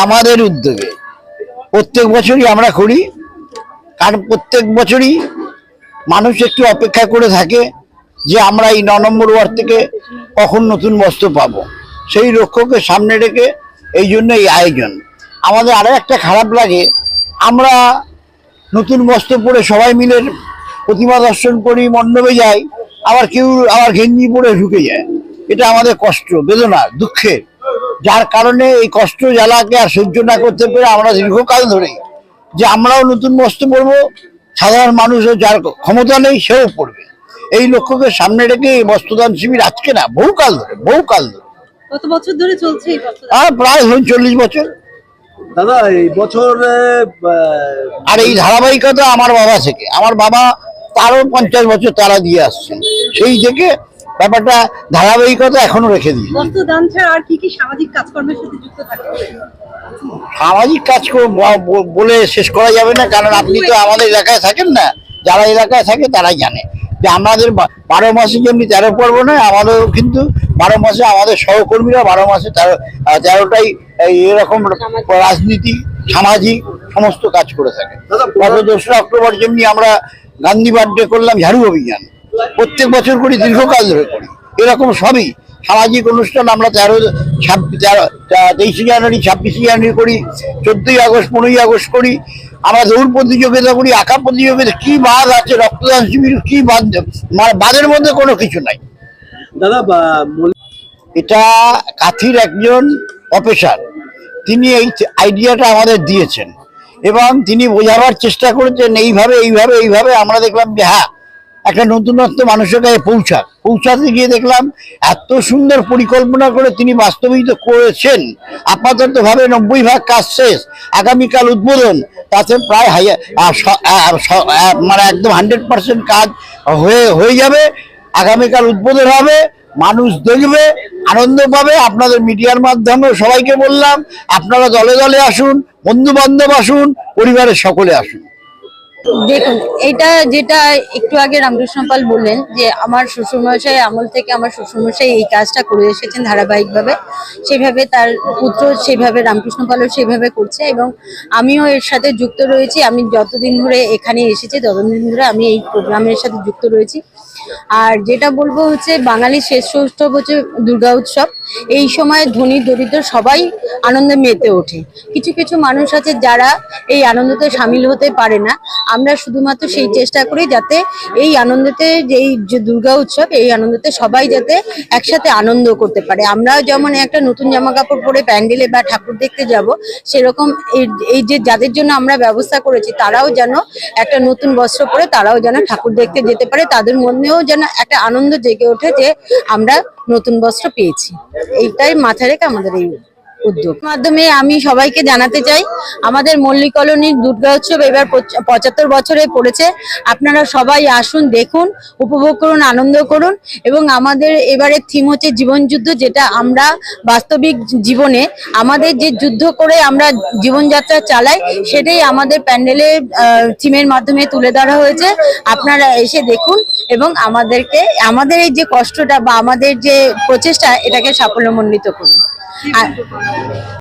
আমাদের উদ্যোগে প্রত্যেক বছরই আমরা করি। কারণ প্রত্যেক বছরই মানুষ একটু অপেক্ষা করে থাকে যে আমরা এই 9 নম্বর ওয়ার্ড থেকে কখন নতুন বস্ত্র পাবো, সেই লক্ষ্যকে সামনে রেখে এই জন্য এই আয়োজন। আমাদের আরো একটা খারাপ লাগে, আমরা নতুন বস্ত্র পরে সবাই মিলে প্রতিমা দর্শন করি, মণ্ডপে যাই, আবার কেউ আবার গেঞ্জি পরে ঢুকে যায়। এটা আমাদের কষ্ট, বেদনা, দুঃখের, যার কারণে এই কষ্ট জ্বালাকে আর সহ্য না করতে পেরে আমরা দীর্ঘকাল ধরে যে আমরাও নতুন বস্ত্র পরবো, সাধারণ মানুষও যার ক্ষমতা নেই সেও পড়বে, এই লক্ষ্যকে সামনে রেখে এই বস্ত্রদান শিবির আজকে না, বহুকাল ধরে। কত বছর ধরে চলছে এই বস্ত্রদান? প্রায় 40 বছর দাদা। এই বছর আর এই ধারাবাহিকতা আমার বাবা তারও 50 বছর তারা দিয়ে আসছেন, সেই থেকে ব্যাপারটা ধারাবাহিকতা এখনো রেখে দিই। বস্ত্রদান ছাড়া আর কি কি সামাজিক কাজকর্মের সাথে যুক্ত থাকতে? সামাজিক কাজ বলে শেষ করা যাবে না, কারণ আপনি তো আমাদের এলাকায় থাকেন না, যারা এলাকায় থাকে তারাই জানে যে আমাদের 12 মাসে যেমনি 13 পর্ব নয়, আমাদেরও কিন্তু 12 মাসে আমাদের সহকর্মীরা 12 মাসে 13টাই এরকম রাজনীতি, সামাজিক সমস্ত কাজ করে থাকে। গত 2রা অক্টোবর যেমনি আমরা গান্ধী বার্থডে করলাম, ঝাড়ু অভিযান প্রত্যেক বছর করি, দীর্ঘকাল ধরে করি। এরকম সবই সামাজিক অনুষ্ঠান আমরা 23 জানুয়ারি, 26 জানুয়ারি করি, 14ই আগস্ট, 15ই আগস্ট করি। আমরা দৌড় প্রতিযোগিতা করি, আঁকা প্রতিযোগিতা, কি বাদ আছে, রক্তদান শিবির কি বাদ, বাদের মধ্যে কোনো কিছু নাই দাদা। এটা কাথির একজন প্রফেসর, তিনি এই আইডিয়াটা আমাদের দিয়েছেন এবং তিনি বোঝাবার চেষ্টা করেছেন এইভাবে আমরা দেখলাম যে হ্যাঁ, একটা নতুনত্ব মানুষের কাছে পৌঁছাতে গিয়ে দেখলাম এত সুন্দর পরিকল্পনা করে তিনি বাস্তবিত করেছেন। আপাতত ভাবে 90% কাজ শেষ, আগামীকাল উদ্বোধন, তাতে প্রায় মানে একদম 100% কাজ হয়ে যাবে। আগামীকাল উদ্বোধন হবে, মানুষ দেখবে, আনন্দ পাবে। আপনাদের মিডিয়ার মাধ্যমে সবাইকে বললাম, আপনারা দলে দলে আসুন, বন্ধু বান্ধব আসুন, পরিবারের সকলে আসুন। দেখুন, এটা যেটা একটু আগে রামকৃষ্ণ পাল বললেন যে আমার শ্বশুরমশাই আমল থেকে আমার শ্বশুরমশাই এই কাজটা করে এসেছেন ধারাবাহিকভাবে, সেভাবে তার পুত্র সেভাবে রামকৃষ্ণ পালও সেভাবে করছে এবং আমিও এর সাথে যুক্ত রয়েছি। আমি যতদিন ধরে এখানে এসেছি ততদিন ধরে আমি এই প্রোগ্রামের সাথে যুক্ত রয়েছি। আর যেটা বলবো হচ্ছে, বাঙালির শ্রেষ্ঠ উৎসব হচ্ছে দুর্গা উৎসব। এই সময় ধনী দরিদ্র সবাই আনন্দে মেতে ওঠে। কিছু কিছু মানুষ আছে যারা এই আনন্দতে সামিল হতে পারে না। আমরা শুধুমাত্র সেই চেষ্টা করি যাতে এই আনন্দতে, এই যে দুর্গা উৎসব, এই আনন্দতে সবাই যাতে একসাথে আনন্দ করতে পারে। আমরাও যেমন একটা নতুন জামা কাপড় পরে প্যান্ডেলে বা ঠাকুর দেখতে যাব, সেরকম এই যে যাদের জন্য আমরা ব্যবস্থা করেছি তারাও যেন একটা নতুন বস্ত্র পরে তারাও যেন ঠাকুর দেখতে যেতে পারে, তাদের মনেও যেন একটা আনন্দ জেগে ওঠে যে আমরা নতুন বস্ত্র পেয়েছি। এইটাই মাথায় রেখে আমাদের এই উদ্যোগ মাধ্যমে আমি সবাইকে জানাতে চাই, আমাদের মল্লিক কলোনির দুর্গা উৎসব এবার 75 বছরে পড়েছে। আপনারা সবাই আসুন, দেখুন, উপভোগ করুন, আনন্দ করুন। এবং আমাদের এবারের থিম হচ্ছে জীবনযুদ্ধ, যেটা আমরা বাস্তবিক জীবনে আমাদের যে যুদ্ধ করে আমরা জীবনযাত্রা চালাই, সেটাই আমাদের প্যান্ডেলের থিমের মাধ্যমে তুলে ধরা হয়েছে। আপনারা এসে দেখুন এবং আমাদের এই যে কষ্টটা বা আমাদের যে প্রচেষ্টা, এটাকে সাফল্যমণ্ডিত করুন।